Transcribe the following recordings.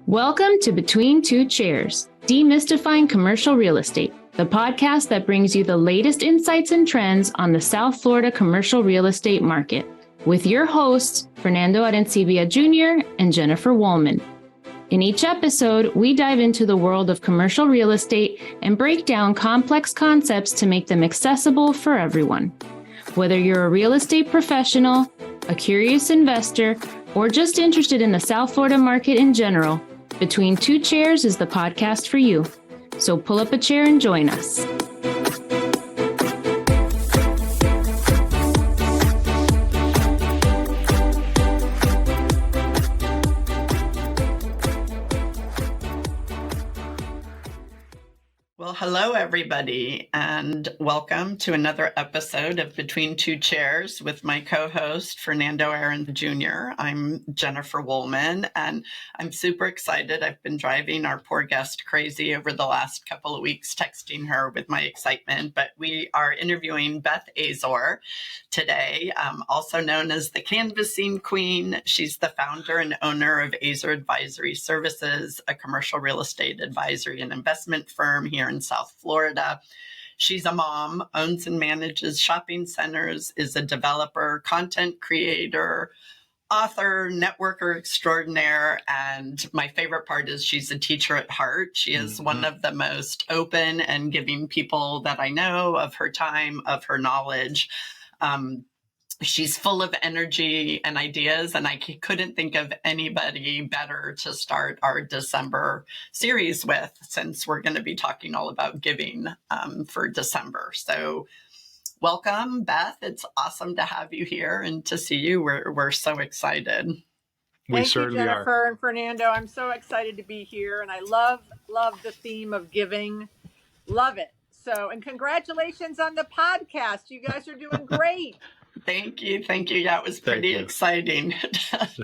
Welcome to Between Two Chairs, Demystifying Commercial Real Estate, the podcast that brings you the latest insights and trends on the South Florida commercial real estate market, with your hosts, Fernando Arencibia Jr. and Jennifer Wollmann. In each episode, we dive into the world of commercial real estate and break down complex concepts to make them accessible for everyone. Whether you're a real estate professional, a curious investor, or just interested in the South Florida market in general, Between Two Chairs is the podcast for you. So pull up a chair and join us. Well, hello, everybody, and welcome to another episode of Between Two Chairs with my co-host, Fernando Arencibia Jr. I'm Jennifer Wollmann, and I'm super excited. I've been driving our poor guest crazy over the last couple of weeks, texting her with my excitement, but we are interviewing Beth Azor today, also known as the Canvassing Queen. She's the founder and owner of Azor Advisory Services, a commercial real estate advisory and investment firm here in South Florida. She's a mom, owns and manages shopping centers, is a developer, content creator, author, networker extraordinaire, and my favorite part is she's a teacher at heart. She is one of the most open and giving people that I know of her time, of her knowledge. She's full of energy and ideas, and I couldn't think of anybody better to start our December series with, since we're going to be talking all about giving for December. So welcome, Beth. It's awesome to have you here and to see you. We're so excited. Thank you, Jennifer and Fernando. I'm so excited to be here, and I love the theme of giving. Love it. So, and congratulations on the podcast. You guys are doing great. Thank you. Yeah, it was pretty exciting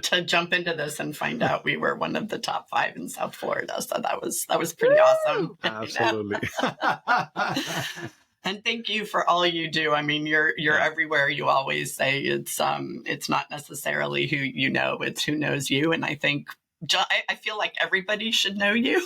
to jump into this and find out we were one of the top 5 in South Florida. So that was pretty awesome. Absolutely. And thank you for all you do. I mean, you're everywhere. You always say it's not necessarily who you know, it's who knows you. And I think I feel like everybody should know you.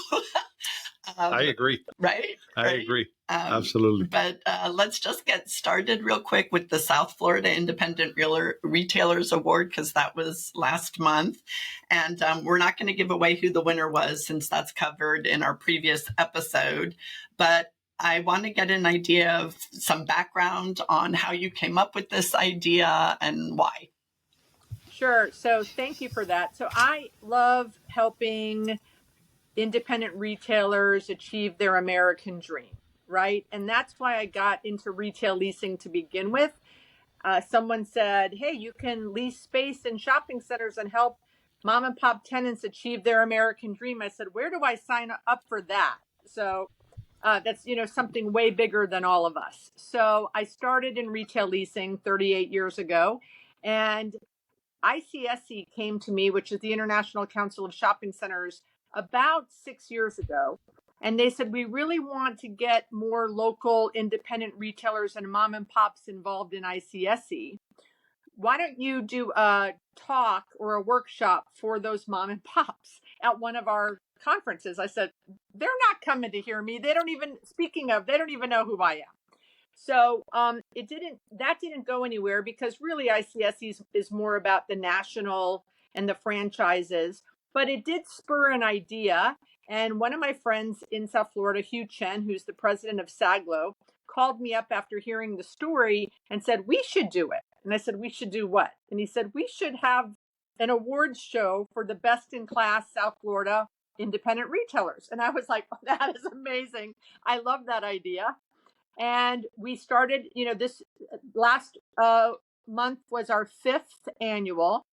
I agree. Right? I agree. Absolutely. But let's just get started real quick with the South Florida Independent Retailers Award, because that was last month. And we're not going to give away who the winner was, since that's covered in our previous episode. But I want to get an idea of some background on how you came up with this idea and why. Sure. So thank you for that. So I love helping independent retailers achieve their American dream, right? And that's why I got into retail leasing to begin with. Someone said, hey, you can lease space in shopping centers and help mom and pop tenants achieve their American dream. I said, where do I sign up for that? So that's, something way bigger than all of us. So I started in retail leasing 38 years ago, and ICSC came to me, which is the International Council of Shopping Centers, about 6 years ago. And they said, we really want to get more local independent retailers and mom and pops involved in ICSC. Why don't you do a talk or a workshop for those mom and pops at one of our conferences? I said, they're not coming to hear me. They don't even know who I am. So that didn't go anywhere, because really ICSC is more about the national and the franchises. But it did spur an idea. And one of my friends in South Florida, Hugh Chen, who's the president of SAGLO, called me up after hearing the story and said, we should do it. And I said, we should do what? And he said, we should have an awards show for the best in class South Florida independent retailers. And I was like, oh, that is amazing. I love that idea. And we started, this last month was our 5th annual.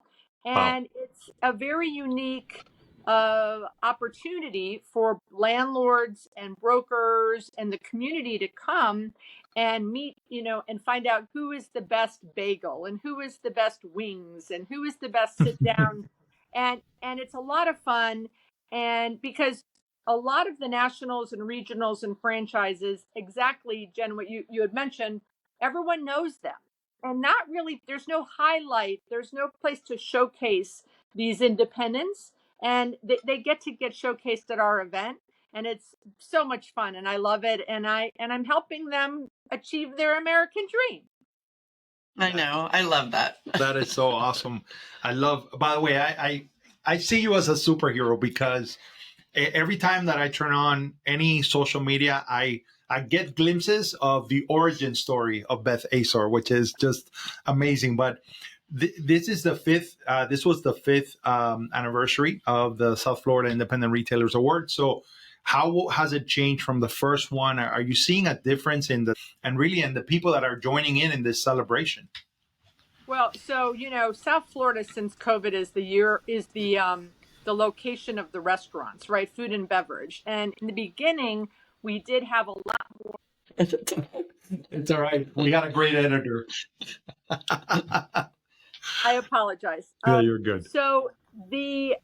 And It's a very unique opportunity for landlords and brokers and the community to come and meet, and find out who is the best bagel and who is the best wings and who is the best sit down. and it's a lot of fun. And because a lot of the nationals and regionals and franchises, exactly, Jen, what you had mentioned, everyone knows them. And not really, there's no highlight, there's no place to showcase these independents. and they get showcased at our event, and it's so much fun, and I love it, and I'm helping them achieve their American dream. I know. I love that. That is so awesome. I love, by the way, I see you as a superhero because every time that I turn on any social media, I get glimpses of the origin story of Beth Azor, which is just amazing. But this is the fifth. This was the fifth anniversary of the South Florida Independent Retailers Award. So, how has it changed from the first one? Are you seeing a difference in the people that are joining in this celebration? Well, so South Florida since COVID is the location of the restaurants, right? Food and beverage, and in the beginning we did have a lot more. It's all right. We got a great editor. I apologize. Yeah, you're good. So the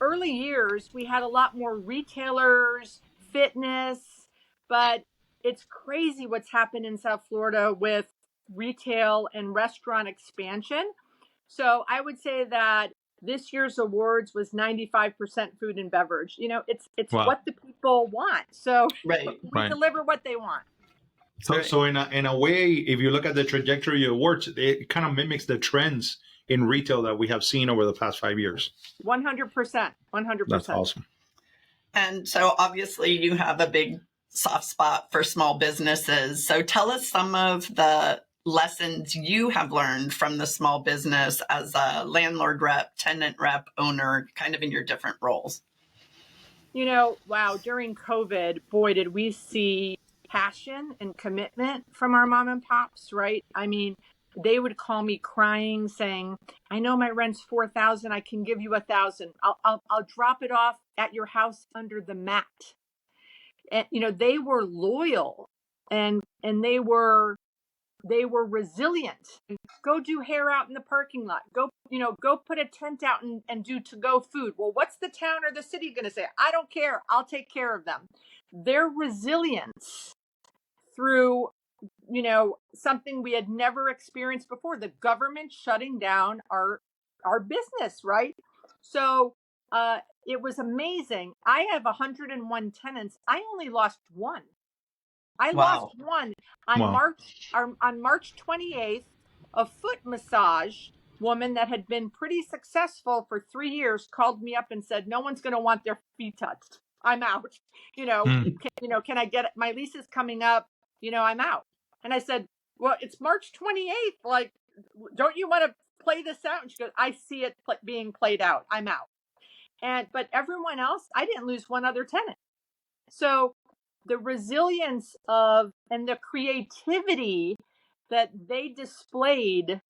early years, we had a lot more retailers, fitness, but it's crazy what's happened in South Florida with retail and restaurant expansion. So I would say that this year's awards was 95% food and beverage. It's Wow. what the people want. So Right. we deliver what they want. So in a way, if you look at the trajectory of awards, it kind of mimics the trends in retail that we have seen over the past 5 years. 100%. 100%. That's awesome. And so obviously you have a big soft spot for small businesses. So tell us some of the lessons you have learned from the small business as a landlord rep, tenant rep, owner, kind of in your different roles. Wow, during COVID, boy, did we see passion and commitment from our mom and pops, right? I mean, they would call me crying saying, I know my rent's $4,000. I can give you $1,000. I'll drop it off at your house under the mat. And, they were loyal and they were resilient. Go do hair out in the parking lot. Go put a tent out and do to-go food. Well, what's the town or the city going to say? I don't care. I'll take care of them. Their resilience through, something we had never experienced before, the government shutting down our business, right? So it was amazing. I have 101 tenants. I only lost one. I lost one on March 28th. A foot massage woman that had been pretty successful for 3 years called me up and said, no one's going to want their feet touched. I'm out. Can I get it? My lease is coming up. I'm out. And I said, well, it's March 28th. Like, don't you want to play this out? And she goes, I see it being played out. I'm out. But everyone else, I didn't lose one other tenant. So the resilience and the creativity that they displayed,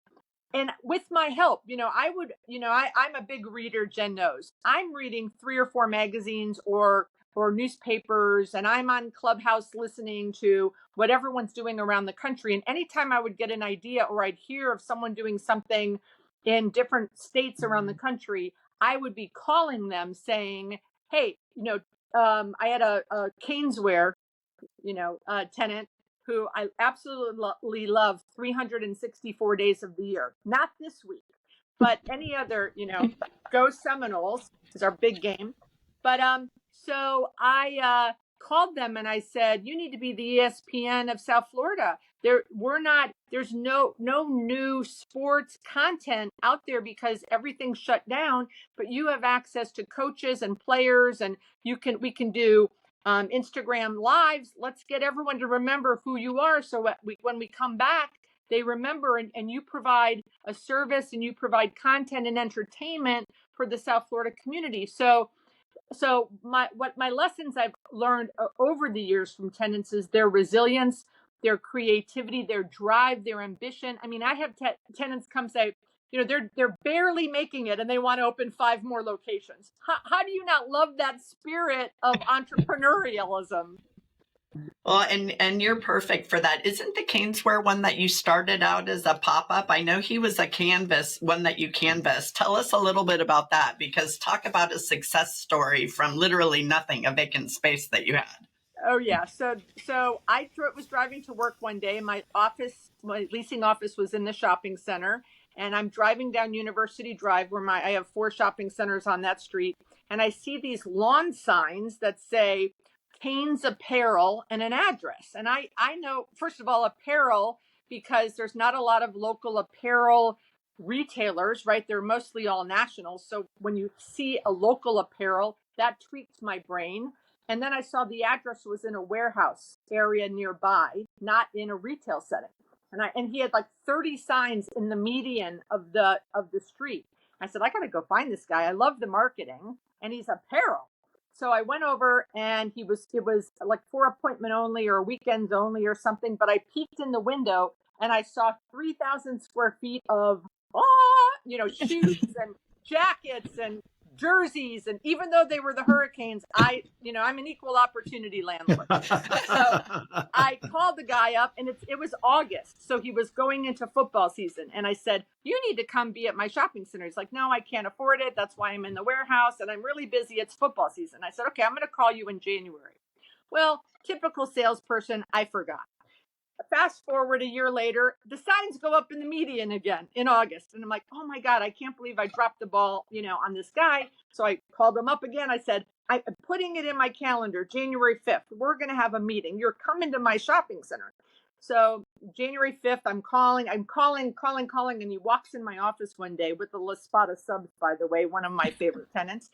and with my help, I'm a big reader, Jen knows. I'm reading 3 or 4 magazines or newspapers, and I'm on Clubhouse listening to what everyone's doing around the country. And anytime I would get an idea or I'd hear of someone doing something in different states around the country, I would be calling them saying, hey, I had a Caneswear, tenant who I absolutely love 364 days of the year. Not this week, but any other, go Seminoles is our big game. But so I called them and I said, you need to be the ESPN of South Florida. There's no new sports content out there because everything's shut down, but you have access to coaches and players, and we can do Instagram lives. Let's get everyone to remember who you are. So when we come back, they remember, and you provide a service and you provide content and entertainment for the South Florida community. So my lessons I've learned over the years from tenants is their resilience, their creativity, their drive, their ambition. I mean, I have tenants come say, they're barely making it and they want to open 5 more locations. How do you not love that spirit of entrepreneurialism? Well, and you're perfect for that. Isn't the Caneswear one that you started out as a pop-up? I know he was a one that you canvassed. Tell us a little bit about that, because talk about a success story from literally nothing, a vacant space that you had. Oh, yeah. So I was driving to work one day. My leasing office was in the shopping center. And I'm driving down University Drive where I have 4 shopping centers on that street. And I see these lawn signs that say Canes Apparel and an address. And I know, first of all, apparel, because there's not a lot of local apparel retailers, right? They're mostly all national. So when you see a local apparel, that tweaks my brain. And then I saw the address was in a warehouse area nearby, not in a retail setting. And he had like 30 signs in the median of the street. I said, I got to go find this guy. I love the marketing, and he's apparel. So I went over, and it was like for appointment only or weekends only or something. But I peeked in the window and I saw 3,000 square feet of shoes and jackets and jerseys. And even though they were the Hurricanes, I'm an equal opportunity landlord. So I called the guy up, and it was August. So he was going into football season. And I said, you need to come be at my shopping center. He's like, no, I can't afford it. That's why I'm in the warehouse, and I'm really busy. It's football season. I said, okay, I'm going to call you in January. Well, typical salesperson, I forgot. Fast forward a year later, the signs go up in the median again in August. And I'm like, oh my God, I can't believe I dropped the ball, on this guy. So I called him up again. I said, I'm putting it in my calendar, January 5th. We're going to have a meeting. You're coming to my shopping center. So January 5th, I'm calling. And he walks in my office one day with the La Spada subs, by the way, one of my favorite tenants.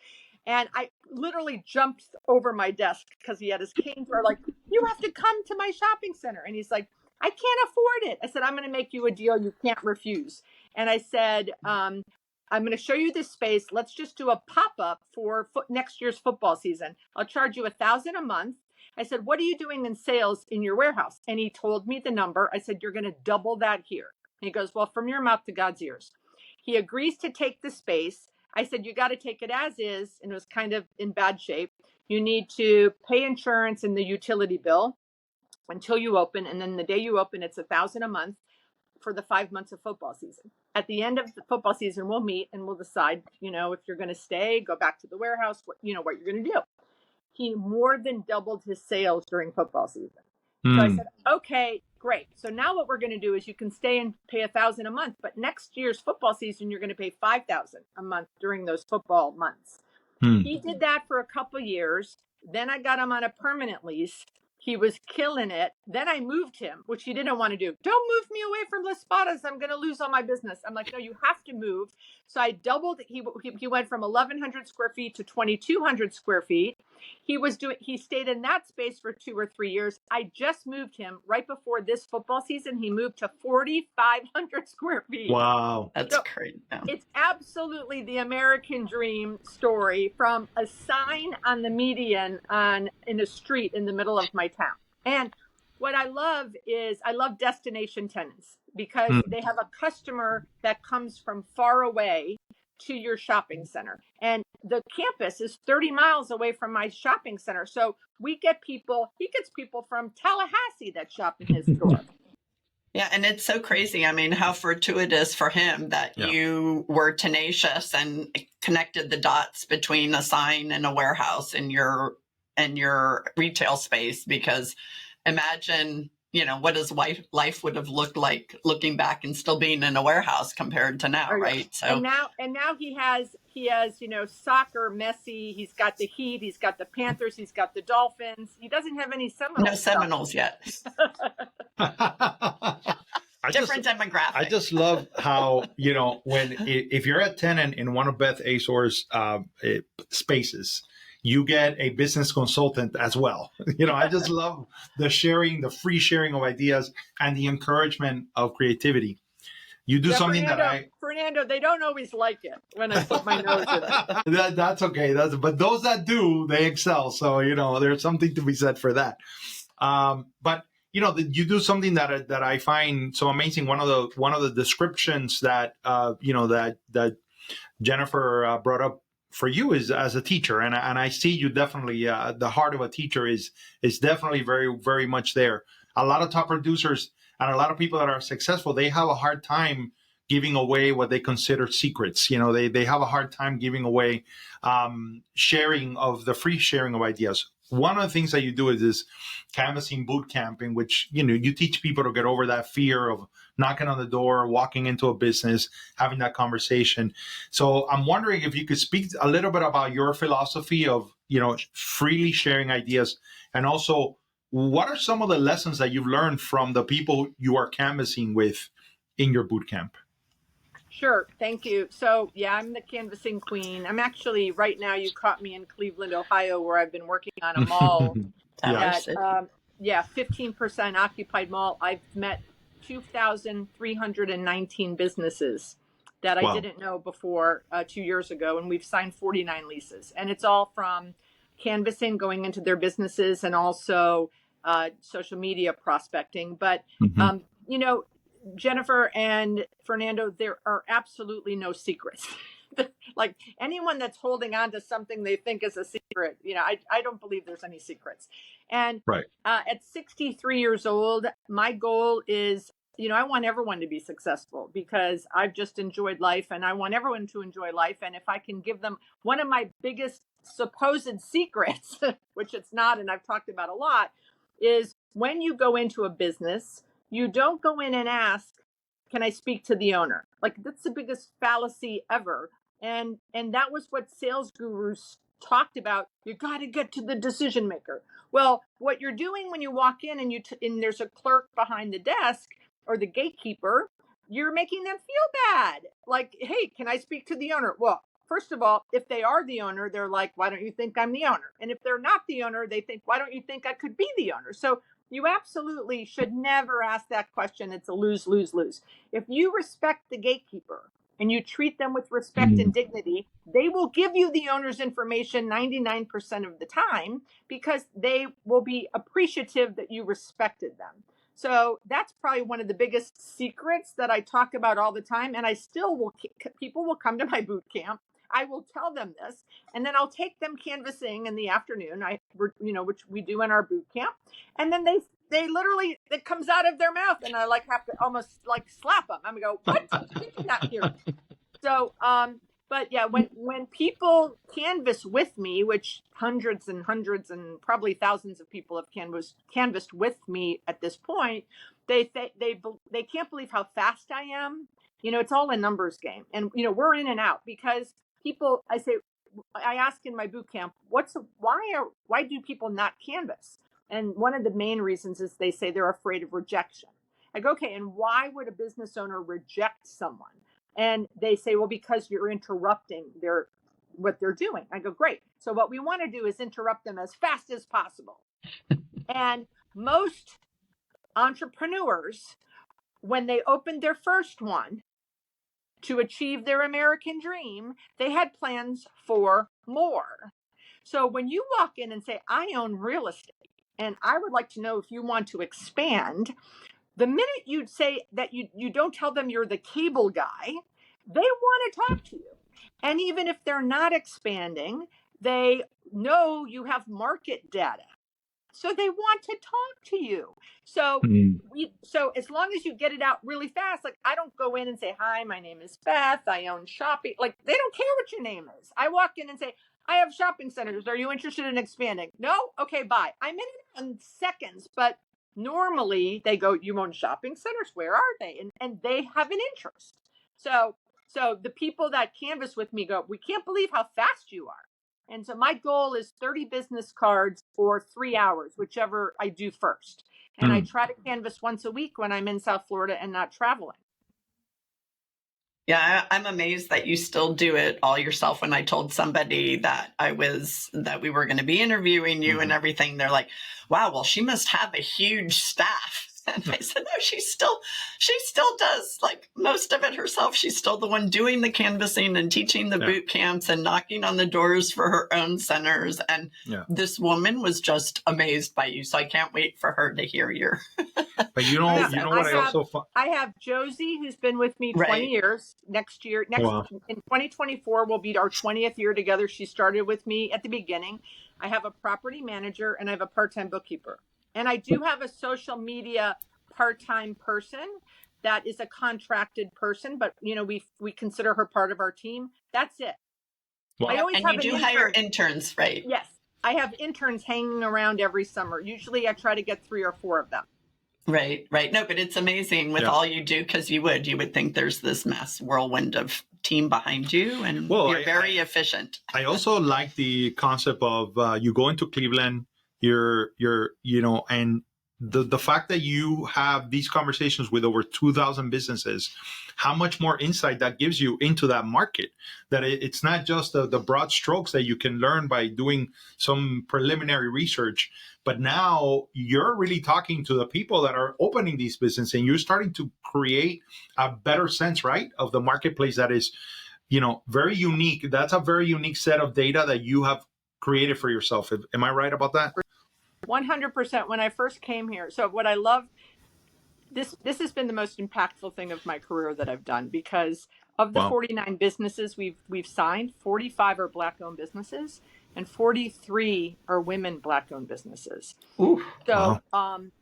And I literally jumped over my desk because he had his cane drawer, like, you have to come to my shopping center. And he's like, I can't afford it. I said, I'm going to make you a deal you can't refuse. And I said, I'm going to show you this space. Let's just do a pop-up for next year's football season. I'll charge you $1,000 a month. I said, what are you doing in sales in your warehouse? And he told me the number. I said, you're going to double that here. And he goes, well, from your mouth to God's ears. He agrees to take the space. I said, you got to take it as is. And it was kind of in bad shape. You need to pay insurance and the utility bill until you open. And then the day you open, it's $1,000 a month for the 5 months of football season. At the end of the football season, we'll meet and we'll decide, if you're going to stay, go back to the warehouse, what you're going to do. He more than doubled his sales during football season. So I said, okay, great. So now what we're going to do is you can stay and pay $1,000 a month, but next year's football season, you're going to pay $5,000 a month during those football months. He did that for a couple years. Then I got him on a permanent lease. He was killing it. Then I moved him, which he didn't want to do. Don't move me away from Las Spadas. I'm going to lose all my business. I'm like, no, you have to move. So I doubled. He went from 1,100 square feet to 2,200 square feet. He stayed in that space for 2 or 3 years. I just moved him right before this football season. He moved to 4,500 square feet. Wow. That's great. Yeah. It's absolutely the American dream story, from a sign on the median in a street in the middle of my town. And what I love is destination tenants, because they have a customer that comes from far away to your shopping center. And the campus is 30 miles away from my shopping center. So he gets people from Tallahassee that shop in his store. Yeah, and it's so crazy. I mean, how fortuitous for him that you were tenacious and connected the dots between a sign and a warehouse in your retail space. Because imagine, what his life would have looked like looking back and still being in a warehouse compared to now, right? So and now he has soccer, Messi. He's got the Heat. He's got the Panthers. He's got the Dolphins. He doesn't have any Seminoles. No Seminoles yet. Different demographic. I just love how, if you're a tenant in one of Beth Azor's spaces, you get a business consultant as well. I just love the free sharing of ideas and the encouragement of creativity. You do something Fernando, they don't always like it when I put my nose in it. That's okay. But those that do, they excel. So, there's something to be said for that. But you do something that I find so amazing. One of the descriptions that that Jennifer brought up for you is as a teacher, and I see you definitely. The heart of a teacher is definitely very, very much there. A lot of top producers and a lot of people that are successful, they have a hard time giving away what they consider secrets. They have a hard time giving away sharing of the free sharing of ideas. One of the things that you do is this canvassing boot camp, in which you teach people to get over that fear of knocking on the door, walking into a business, having that conversation. So I'm wondering if you could speak a little bit about your philosophy of, freely sharing ideas, and also what are some of the lessons that you've learned from the people you are canvassing with in your boot camp? Sure. Thank you. So, yeah, I'm the canvassing queen. I'm actually, right now, you caught me in Cleveland, Ohio, where I've been working on a mall Yeah. that, 15% occupied mall. I've met 2,319 businesses that I Wow. didn't know before 2 years ago. And we've signed 49 leases. And it's all from canvassing, going into their businesses, and also social media prospecting. But, Mhm. Jennifer and Fernando, there are absolutely no secrets. Like anyone that's holding on to something they think is a secret, I don't believe there's any secrets. And Right. at 63 years old, my goal is, I want everyone to be successful because I've just enjoyed life, and I want everyone to enjoy life. And if I can give them one of my biggest supposed secrets, which it's not, and I've talked about a lot, is when you go into a business, you don't go in and ask, can I speak to the owner? Like, that's the biggest fallacy ever. And that was what sales gurus talked about. You got to get to the decision maker. Well, what you're doing when you walk in and and there's a clerk behind the desk or the gatekeeper, you're making them feel bad. Like, hey, can I speak to the owner? Well, first of all, if they are the owner, they're like, why don't you think I'm the owner? And if they're not the owner, they think, why don't you think I could be the owner? So you absolutely should never ask that question. It's a lose, lose, lose. If you respect the gatekeeper and you treat them with respect and dignity, they will give you the owner's information 99% of the time because they will be appreciative that you respected them. So that's probably one of the biggest secrets that I talk about all the time. And I still will, people will come to my boot camp. I will tell them this, and then I'll take them canvassing in the afternoon, which we do in our boot camp. And then they literally, it comes out of their mouth, and I have to almost slap them. I'm gonna go, what? Did you not hear me? So, but yeah, when people canvass with me, which hundreds and hundreds and probably thousands of people have canvassed with me at this point, they can't believe how fast I am. It's all a numbers game, and we're in and out because people. I ask in my boot camp, why do people not canvass? And one of the main reasons is they say they're afraid of rejection. I go, okay, and why would a business owner reject someone? And they say, well, because you're interrupting what they're doing. I go, great. So what we want to do is interrupt them as fast as possible. And most entrepreneurs, when they opened their first one to achieve their American dream, they had plans for more. So when you walk in and say, I own real estate, and I would like to know if you want to expand, the minute you'd say that you don't tell them you're the cable guy, they want to talk to you. And even if they're not expanding, they know you have market data. So they want to talk to you. So so as long as you get it out really fast, like I don't go in and say, hi, my name is Beth. I own shopping. Like they don't care what your name is. I walk in and say, I have shopping centers. Are you interested in expanding? No? Okay, bye. I'm in seconds, but normally they go, you own shopping centers? Where are they? And they have an interest. So the people that canvass with me go, we can't believe how fast you are. And so my goal is 30 business cards or 3 hours, whichever I do first. And I try to canvass once a week when I'm in South Florida and not traveling. Yeah, I'm amazed that you still do it all yourself. When I told somebody that we were going to be interviewing you and everything, they're like, wow, well, she must have a huge staff. And I said, no, she still does like most of it herself. She's still the one doing the canvassing and teaching the boot camps and knocking on the doors for her own centers. And this woman was just amazed by you. So I can't wait for her to hear your. But you know what I have Josie, who's been with me 20 years. In 2024 will be our 20th year together. She started with me at the beginning. I have a property manager and I have a part-time bookkeeper. And I do have a social media part-time person that is a contracted person, but we consider her part of our team. That's it. Wow. I always have you do hire interns, right? Yes. I have interns hanging around every summer. Usually I try to get 3 or 4 of them. Right, right. No, but it's amazing with all you do, because you would think there's this mass whirlwind of team behind you, and you're very efficient. I also like the concept of you go into Cleveland, and the fact that you have these conversations with over 2,000 businesses, how much more insight that gives you into that market, that it's not just the broad strokes that you can learn by doing some preliminary research, but now you're really talking to the people that are opening these businesses, and you're starting to create a better sense, right, of the marketplace that is, very unique. That's a very unique set of data that you have created for yourself. Am I right about that? 100%. When I first came here, so what I love, this has been the most impactful thing of my career that I've done, because of the 49 businesses we've signed, 45 are Black-owned businesses, and 43 are women Black-owned businesses. Ooh, so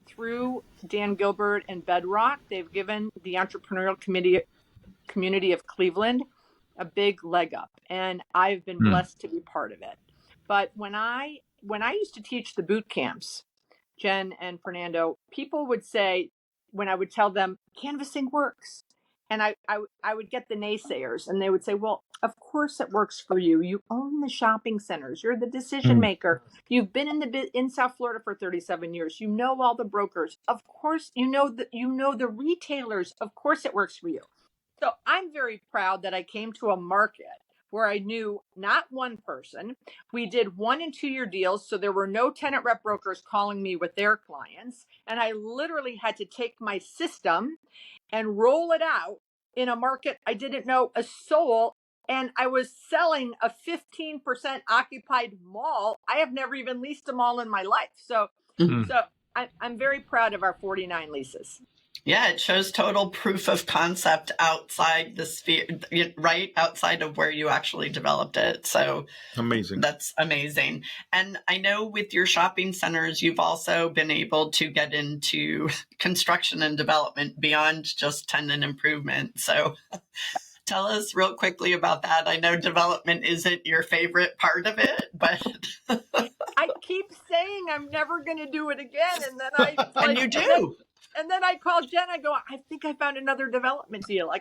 through Dan Gilbert and Bedrock, they've given the entrepreneurial community of Cleveland a big leg up, and I've been blessed to be part of it. But when I used to teach the boot camps, Jen and Fernando, people would say, when I would tell them canvassing works, and I would get the naysayers, and they would say, well, of course it works for you. You own the shopping centers. You're the decision maker. You've been in South Florida for 37 years. You know all the brokers. Of course, you know the retailers. Of course it works for you. So I'm very proud that I came to a market where I knew not one person. We did 1 and 2 year deals, so there were no tenant rep brokers calling me with their clients. And I literally had to take my system and roll it out in a market I didn't know a soul. And I was selling a 15% occupied mall. I have never even leased a mall in my life. So I'm very proud of our 49 leases. Yeah, it shows total proof of concept outside the sphere, right outside of where you actually developed it. So amazing. That's amazing. And I know with your shopping centers, you've also been able to get into construction and development beyond just tenant improvement. So tell us real quickly about that. I know development isn't your favorite part of it, but I keep saying I'm never going to do it again. And then and you do. And then I called Jen. I go, I think I found another development deal.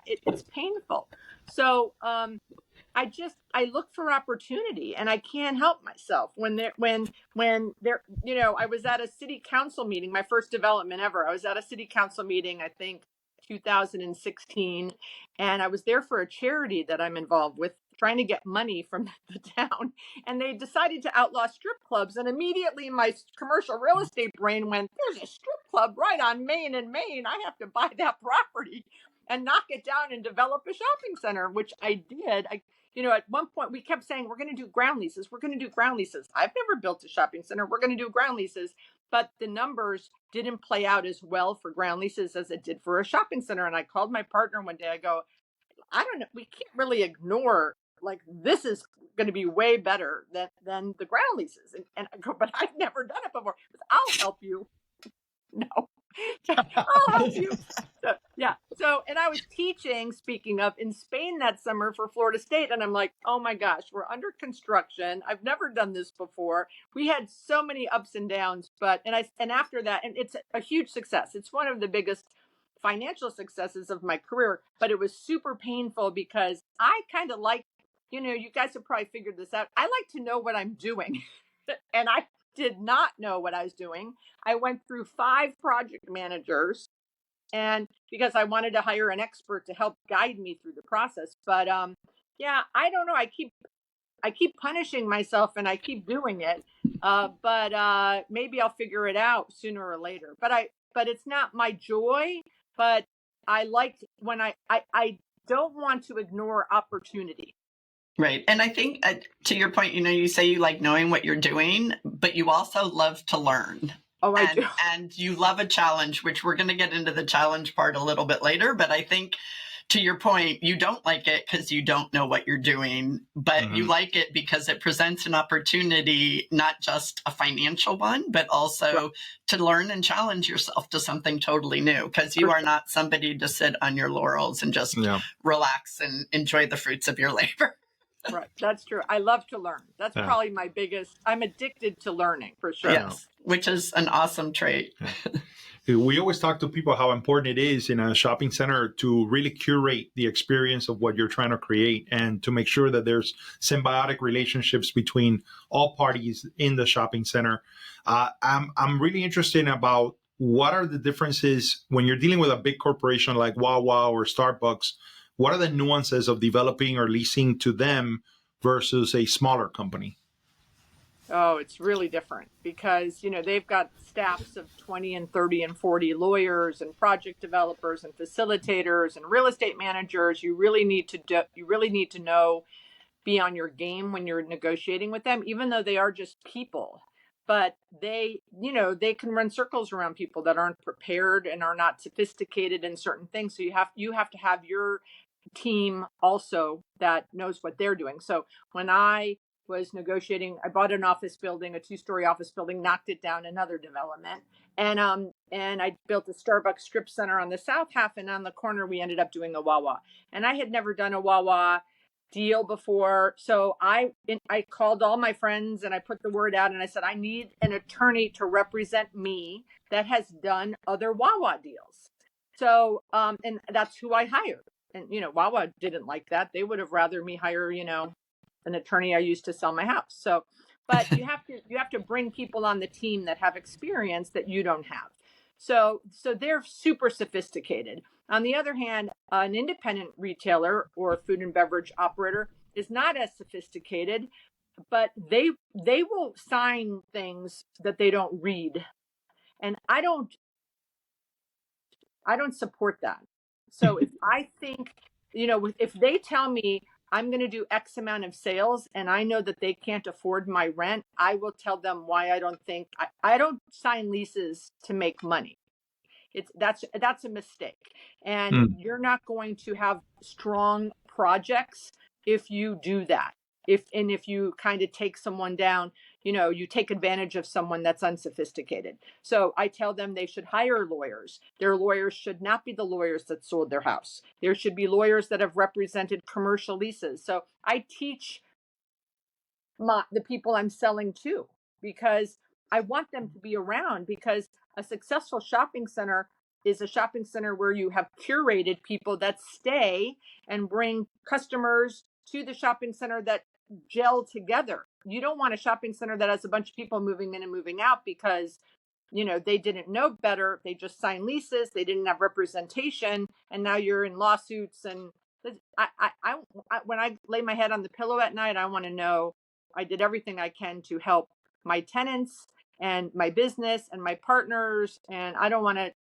It's painful. So I look for opportunity, and I can't help myself when I was at a city council meeting, my first development ever. I was at a city council meeting, I think 2016, and I was there for a charity that I'm involved with, trying to get money from the town, and they decided to outlaw strip clubs. And immediately my commercial real estate brain went, there's a strip club right on Main and Main. I have to buy that property and knock it down and develop a shopping center, which I did. At one point we kept saying, we're going to do ground leases. We're going to do ground leases. I've never built a shopping center. We're going to do ground leases. But the numbers didn't play out as well for ground leases as it did for a shopping center. And I called my partner one day. I go, I don't know. We can't really ignore, this is going to be way better than the ground leases. And I go, but I've never done it before. I'll help you. No, I'll help you. And I was teaching, speaking of, in Spain that summer for Florida State. And I'm like, oh my gosh, we're under construction. I've never done this before. We had so many ups and downs, and after that, and it's a huge success. It's one of the biggest financial successes of my career, but it was super painful because I kind of like, you guys have probably figured this out. I like to know what I'm doing. And I did not know what I was doing. I went through 5 project managers, and because I wanted to hire an expert to help guide me through the process. But I don't know. I keep punishing myself, and I keep doing it. But maybe I'll figure it out sooner or later. But it's not my joy. But I like when I don't want to ignore opportunity. Right. And I think to your point, you say you like knowing what you're doing, but you also love to learn. Oh, I do. And you love a challenge, which we're going to get into the challenge part a little bit later. But I think to your point, you don't like it because you don't know what you're doing, but you like it because it presents an opportunity, not just a financial one, but also to learn and challenge yourself to something totally new, because you are not somebody to sit on your laurels and just relax and enjoy the fruits of your labor. Right. That's true. I love to learn. That's probably my biggest, I'm addicted to learning for sure. Yes, which is an awesome trait. We always talk to people how important it is in a shopping center to really curate the experience of what you're trying to create and to make sure that there's symbiotic relationships between all parties in the shopping center. I'm really interested about what are the differences when you're dealing with a big corporation like Wawa or Starbucks. What are the nuances of developing or leasing to them versus a smaller company? Oh, it's really different because, they've got staffs of 20 and 30 and 40 lawyers and project developers and facilitators and real estate managers. You really need to know, be on your game when you're negotiating with them, even though they are just people. But they can run circles around people that aren't prepared and are not sophisticated in certain things. So you have to have your team also that knows what they're doing. So when I was negotiating, I bought an office building, a 2-story office building, knocked it down, another development. And I built a Starbucks strip center on the south half, and on the corner we ended up doing a Wawa. And I had never done a Wawa deal before. So I called all my friends and I put the word out and I said, I need an attorney to represent me that has done other Wawa deals. So, and that's who I hired. And, Wawa didn't like that. They would have rather me hire, an attorney I used to sell my house. So, but you have to bring people on the team that have experience that you don't have. So they're super sophisticated. On the other hand, an independent retailer or food and beverage operator is not as sophisticated, but they will sign things that they don't read. And I don't support that. So if I think, if they tell me I'm going to do X amount of sales and I know that they can't afford my rent, I will tell them why I don't sign leases to make money. That's a mistake. And you're not going to have strong projects if you do that. If you kind of take someone down, you take advantage of someone that's unsophisticated. So I tell them they should hire lawyers. Their lawyers should not be the lawyers that sold their house. There should be lawyers that have represented commercial leases. So I teach the people I'm selling to because I want them to be around, because a successful shopping center is a shopping center where you have curated people that stay and bring customers to the shopping center that gel together. You don't want a shopping center that has a bunch of people moving in and moving out because, they didn't know better. They just signed leases. They didn't have representation. And now you're in lawsuits. And I when I lay my head on the pillow at night, I want to know I did everything I can to help my tenants and my business and my partners. And I don't want to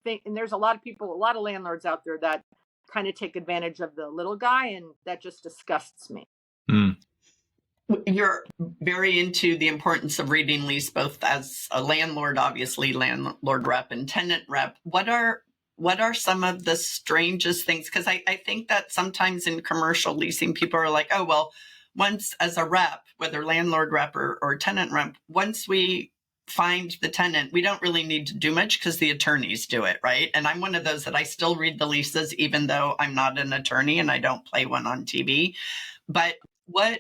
think, and there's a lot of landlords out there that kind of take advantage of the little guy, and that just disgusts me. You're very into the importance of reading lease, both as a landlord, obviously landlord rep and tenant rep. What are some of the strangest things? Because I think that sometimes in commercial leasing, people are like, oh, well, once as a rep, whether landlord rep or tenant rep, once we find the tenant, we don't really need to do much because the attorneys do it, right? And I'm one of those that I still read the leases, even though I'm not an attorney and I don't play one on TV. But what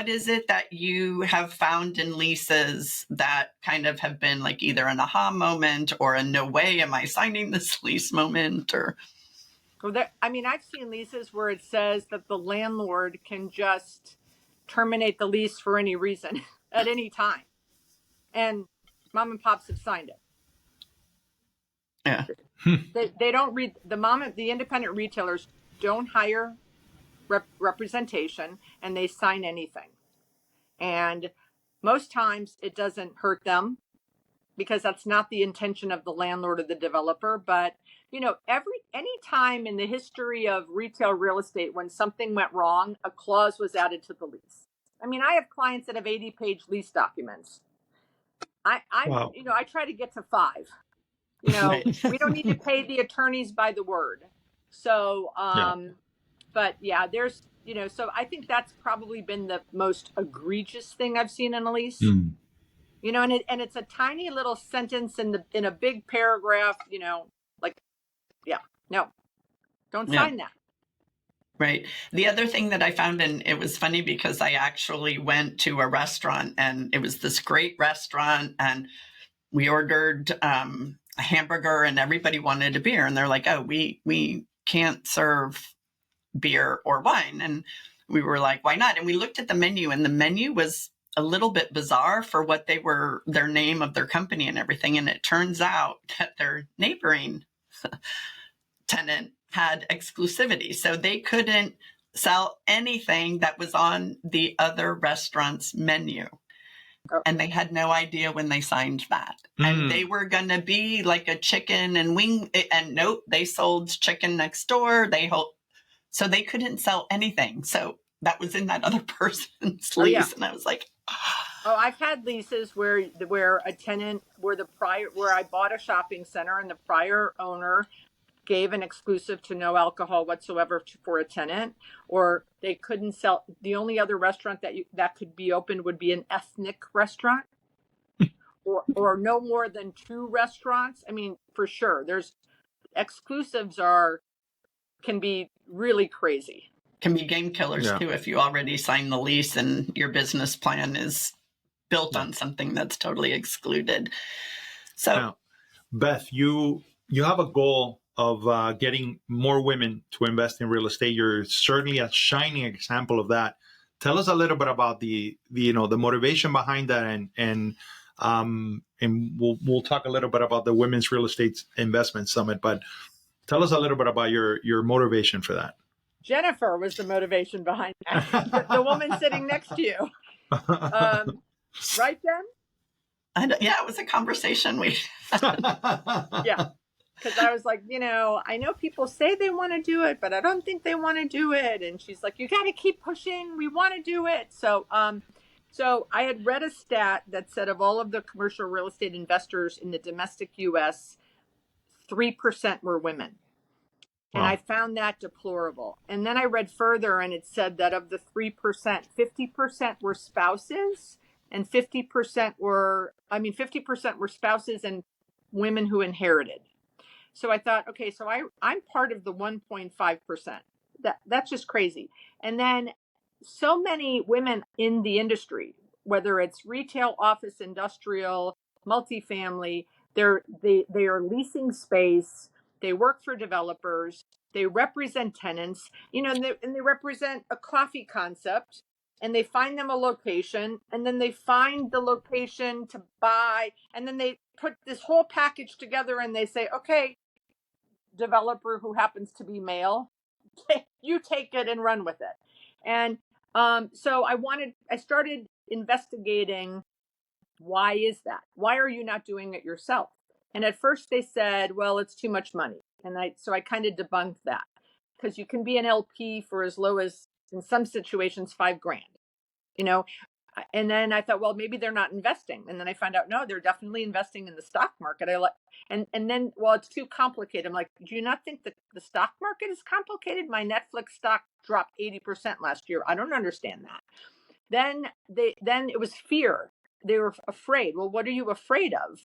is it that you have found in leases that kind of have been like either an aha moment or a no way am I signing this lease moment? Or I've seen leases where it says that the landlord can just terminate the lease for any reason at any time, and mom and pops have signed it. Yeah. They don't read the independent retailers don't hire representation, and they sign anything. And most times it doesn't hurt them because that's not the intention of the landlord or the developer. But, any time in the history of retail real estate when something went wrong, a clause was added to the lease. I have clients that have 80-page lease documents. Wow. I try to get to 5. We don't need to pay the attorneys by the word. So, but yeah, there's, so I think that's probably been the most egregious thing I've seen in a lease. And it's a tiny little sentence in a big paragraph, no, don't sign that. Right. The other thing that I found, and it was funny because I actually went to a restaurant and it was this great restaurant and we ordered a hamburger and everybody wanted a beer. And they're like, oh, we can't serve beer or wine. And we were like, why not? And we looked at the menu, and the menu was a little bit bizarre for what they were, their name of their company and everything. And it turns out that their neighboring tenant had exclusivity. So they couldn't sell anything that was on the other restaurant's menu. And they had no idea when they signed that. And they were going to be like a chicken and wing. And nope, they sold chicken next door. So they couldn't sell anything. So that was in that other person's lease. Yeah. And I was like, oh, I've had leases where a tenant, where I bought a shopping center and the prior owner gave an exclusive to no alcohol whatsoever for a tenant, or they couldn't sell. The only other restaurant that could be open would be an ethnic restaurant, or no more than 2 restaurants. I mean, for sure, there's exclusives can be really crazy. Can be game killers too if you already signed the lease and your business plan is built on something that's totally excluded. So, now, Beth, you have a goal of getting more women to invest in real estate. You're certainly a shining example of that. Tell us a little bit about the motivation behind that, and we'll talk a little bit about the Women's Real Estate Investment Summit. But tell us a little bit about your motivation for that. Jennifer was the motivation behind that. the woman sitting next to you, right, Jen? Yeah, it was a conversation we yeah. Because I was like, I know people say they want to do it, but I don't think they want to do it. And she's like, you got to keep pushing. We want to do it. So I had read a stat that said of all of the commercial real estate investors in the domestic U.S., 3% were women. And I found that deplorable. And then I read further, and it said that of the 3%, 50% were spouses, and 50% were spouses and women who inherited. So I thought, okay, so I'm part of the 1.5%. That's just crazy. And then so many women in the industry, whether it's retail, office, industrial, multifamily, they are leasing space. They work for developers. They represent tenants, and they represent a coffee concept. And they find them a location, and then they find the location to buy, and then they put this whole package together, and they say, okay, developer who happens to be male, you take it and run with it. And so I started investigating, why is that? Why are you not doing it yourself? And at first they said, well, it's too much money. And so I kind of debunked that, because you can be an LP for as low as, in some situations, $5,000, And then I thought, well, maybe they're not investing. And then I found out, no, they're definitely investing in the stock market. And then, well, it's too complicated. I'm like, do you not think that the stock market is complicated? My Netflix stock dropped 80% last year. I don't understand that. Then it was fear. They were afraid. Well, what are you afraid of?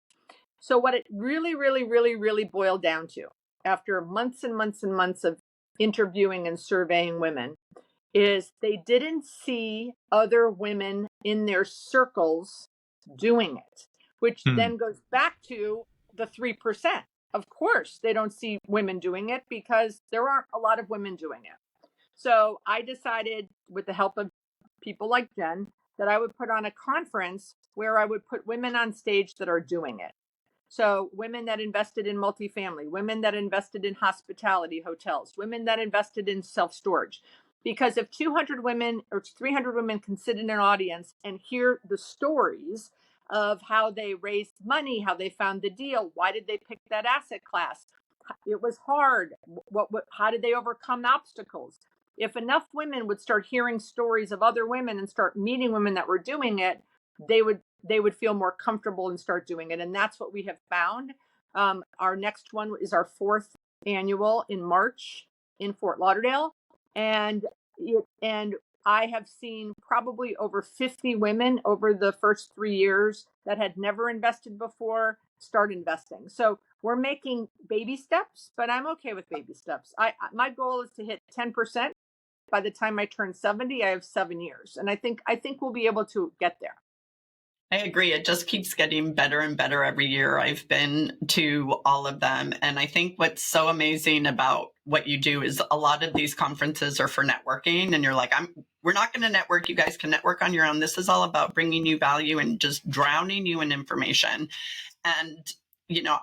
So what it really, really, really, really boiled down to, after months and months and months of interviewing and surveying women, is they didn't see other women in their circles doing it, which then goes back to the 3%. Of course, they don't see women doing it because there aren't a lot of women doing it. So I decided, with the help of people like Jen, that I would put on a conference where I would put women on stage that are doing it. So women that invested in multifamily, women that invested in hospitality hotels, women that invested in self-storage. Because if 200 women or 300 women can sit in an audience and hear the stories of how they raised money, how they found the deal, why did they pick that asset class? It was hard. How did they overcome obstacles? If enough women would start hearing stories of other women and start meeting women that were doing it, they would feel more comfortable and start doing it. And that's what we have found. Our next one is our 4th annual in March in Fort Lauderdale. And I have seen probably over 50 women over the first 3 years that had never invested before start investing. So we're making baby steps, but I'm okay with baby steps. My goal is to hit 10%. By the time I turn 70, I have 7 years. And I think we'll be able to get there. I agree. It just keeps getting better and better every year. I've been to all of them. And I think what's so amazing about what you do is a lot of these conferences are for networking. And you're like, we're not going to network. You guys can network on your own. This is all about bringing you value and just drowning you in information. And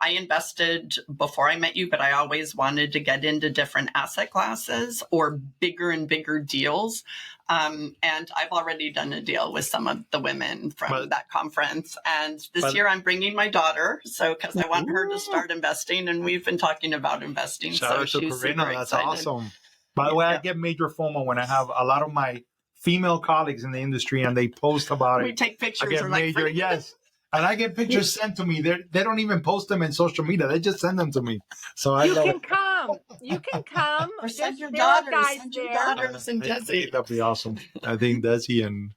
I invested before I met you, but I always wanted to get into different asset classes or bigger and bigger deals. And I've already done a deal with some of the women from that conference. And this year I'm bringing my daughter. So, because I want her to start investing, and we've been talking about investing. Shout out to Corinna. That's awesome. By the way, I get major FOMO when I have a lot of my female colleagues in the industry and they post about it. We take pictures. I get major, yes. And I get pictures sent to me. They don't even post them in social media. They just send them to me. So you can come. You can come. Or send your daughters. Send your daughters and Desi. That'd be awesome. I think Desi and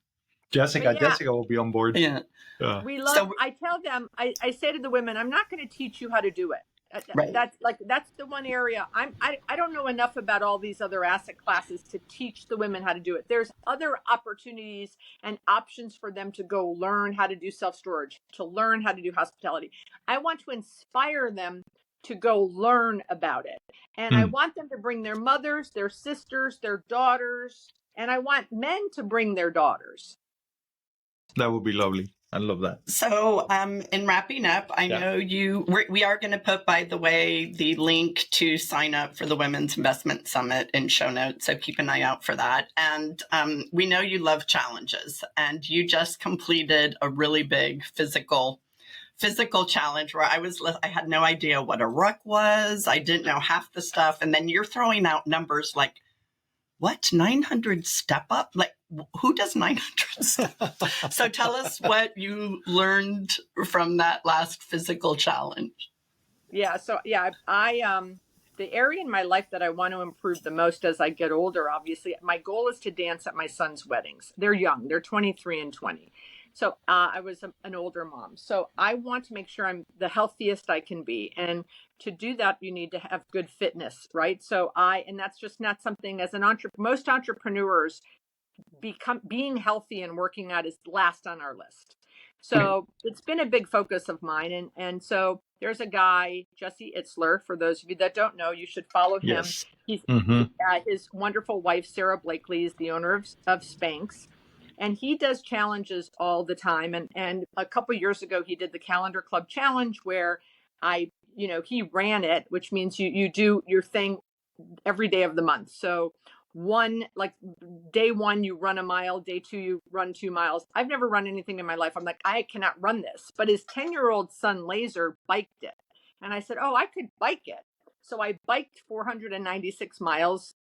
Jessica. Jessica will be on board. Yeah. We love. So, I tell them. I say to the women, I'm not going to teach you how to do it. Right. That's the one area I don't know enough about all these other asset classes to teach the women how to do it. There's other opportunities and options for them to go learn how to do self-storage, to learn how to do hospitality. I want to inspire them to go learn about it. And I want them to bring their mothers, their sisters, their daughters, and I want men to bring their daughters. That would be lovely. I love that. So in wrapping up, I know we are going to put, by the way, the link to sign up for the Women's Investment Summit in show notes. So keep an eye out for that. And we know you love challenges, and you just completed a really big physical challenge where I had no idea what a ruck was. I didn't know half the stuff. And then you're throwing out numbers like, what, 900 step up? Like, who does 900 step up? So tell us what you learned from that last physical challenge. Yeah. So I the area in my life that I want to improve the most as I get older, obviously, my goal is to dance at my son's weddings. They're young. They're 23 and 20. So I was an older mom. So I want to make sure I'm the healthiest I can be. And to do that, you need to have good fitness, right? So and that's just not something as an most entrepreneurs being healthy and working out is last on our list. So it's been a big focus of mine. And so there's a guy, Jesse Itzler. For those of you that don't know, you should follow him. Yes. He's his wonderful wife, Sarah Blakely, is the owner of Spanx. And he does challenges all the time. And a couple of years ago, he did the Calendar Club Challenge where he ran it, which means you do your thing every day of the month. So day one, you run a mile. Day two, you run 2 miles. I've never run anything in my life. I'm like, I cannot run this. But his 10-year-old son, Laser, biked it. And I said, I could bike it. So I biked 496 miles,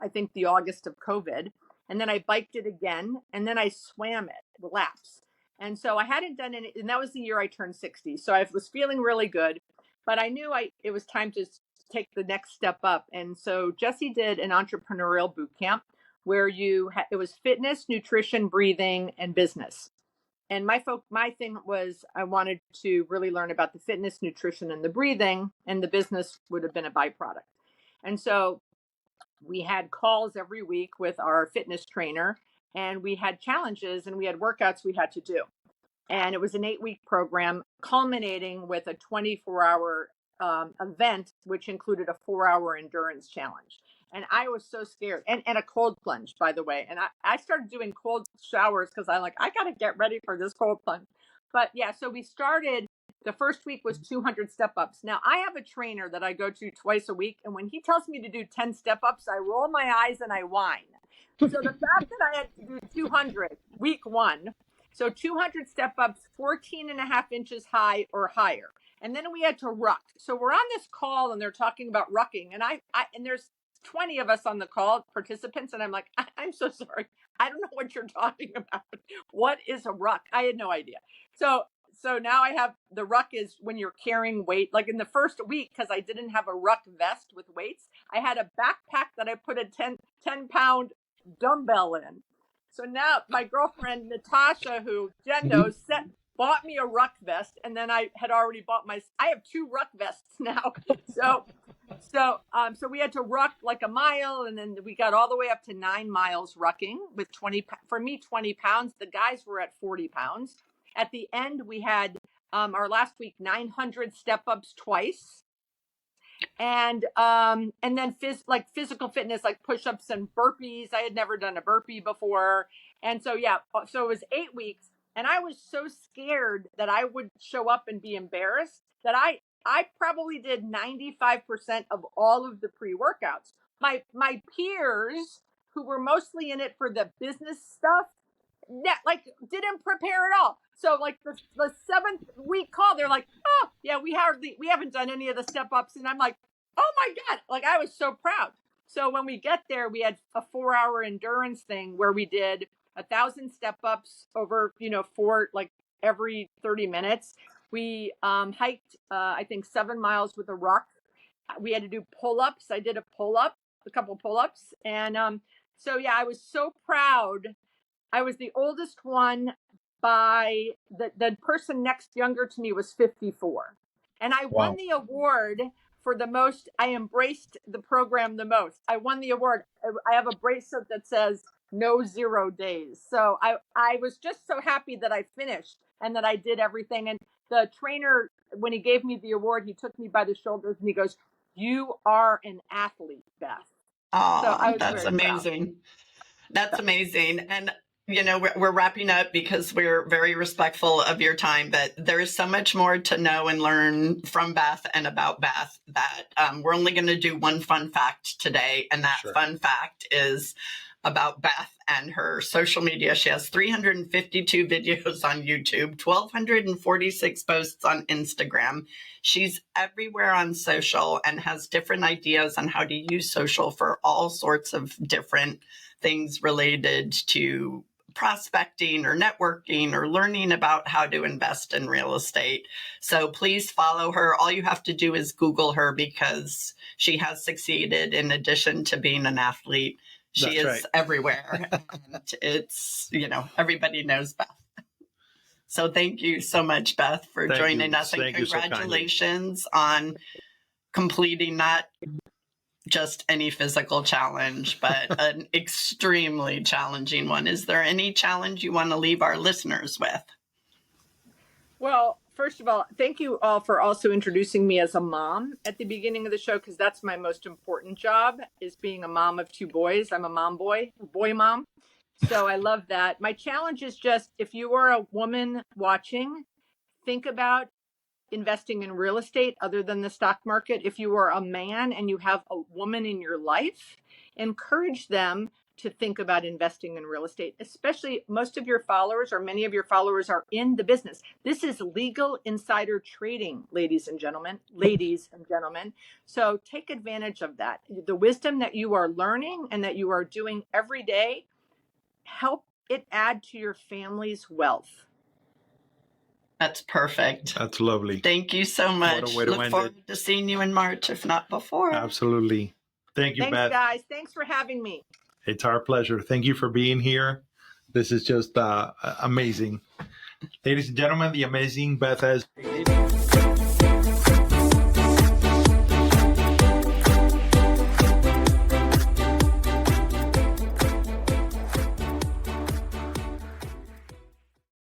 I think the August of COVID. And then I biked it again, and then I swam it, the laps. And so I hadn't done any, and that was the year I turned 60. So I was feeling really good, but I knew it was time to take the next step up. And so Jesse did an entrepreneurial boot camp where it was fitness, nutrition, breathing, and business. And my thing was I wanted to really learn about the fitness, nutrition, and the breathing, and the business would have been a byproduct. And so we had calls every week with our fitness trainer, and we had challenges and we had workouts we had to do. And it was an 8-week program culminating with a 24-hour event, which included a 4-hour endurance challenge. And I was so scared. And a cold plunge, by the way. And I started doing cold showers because I got to get ready for this cold plunge. But yeah, so we started. The first week was 200 step-ups. Now, I have a trainer that I go to twice a week, and when he tells me to do 10 step-ups, I roll my eyes and I whine. So the fact that I had to do 200 week one, so 200 step-ups, 14 and a half inches high or higher. And then we had to ruck. So we're on this call, and they're talking about rucking, and and there's 20 of us on the call, participants, and I'm like, I'm so sorry. I don't know what you're talking about. What is a ruck? I had no idea. So now I have the ruck is when you're carrying weight. Like in the first week, because I didn't have a ruck vest with weights, I had a backpack that I put a 10-pound dumbbell in. So now my girlfriend, Natasha, who Jen knows, bought me a ruck vest. And then I had already I have 2 ruck vests now. So we had to ruck like a mile, and then we got all the way up to 9 miles rucking with 20 pounds. The guys were at 40 pounds. At the end, we had our last week 900 step-ups twice. And then physical fitness, like push-ups and burpees. I had never done a burpee before. And so, yeah, so it was 8 weeks. And I was so scared that I would show up and be embarrassed that I probably did 95% of all of the pre-workouts. My peers, who were mostly in it for the business stuff, didn't prepare at all. So like the 7th week call, they're like, oh yeah, we haven't done any of the step ups. And I'm like, oh my God, like I was so proud. So when we get there, we had a 4-hour endurance thing where we did 1,000 step ups over, every 30 minutes. We hiked, I think 7 miles with a ruck. We had to do pull-ups. I did a couple pull-ups. And so yeah, I was so proud. I was the oldest one by the person next younger to me was 54. And I won the award for the most. I embraced the program the most. I won the award. I have a bracelet that says no 0 days. So I was just so happy that I finished and that I did everything. And the trainer, when he gave me the award, he took me by the shoulders and he goes, "You are an athlete, Beth." Oh, so that's amazing. Proud. That's amazing. And we're wrapping up because we're very respectful of your time, but there is so much more to know and learn from Beth and about Beth that we're only going to do one fun fact today. And that fun fact is about Beth and her social media. She has 352 videos on YouTube, 1,246 posts on Instagram. She's everywhere on social and has different ideas on how to use social for all sorts of different things related to prospecting or networking or learning about how to invest in real estate. So please follow her. All you have to do is Google her because she has succeeded in addition to being an athlete. She is everywhere. And it's, everybody knows Beth. So thank you so much, Beth, for joining us. And congratulations on completing not just any physical challenge, but an extremely challenging one. Is there any challenge you want to leave our listeners with? Well, first of all, thank you all for also introducing me as a mom at the beginning of the show, because that's my most important job, is being a mom of 2 boys. I'm a boy mom. So I love that. My challenge is just, if you are a woman watching, think about investing in real estate other than the stock market. If you are a man and you have a woman in your life, encourage them to think about investing in real estate, especially most of your followers or many of your followers are in the business. This is legal insider trading, ladies and gentlemen. So take advantage of that. The wisdom that you are learning and that you are doing every day, help it add to your family's wealth. That's perfect. That's lovely. Thank you so much. Look forward to seeing you in March, if not before. Absolutely. Thank you, Beth. Thanks, guys. Thanks for having me. It's our pleasure. Thank you for being here. This is just amazing. Ladies and gentlemen, the amazing Beth Azor.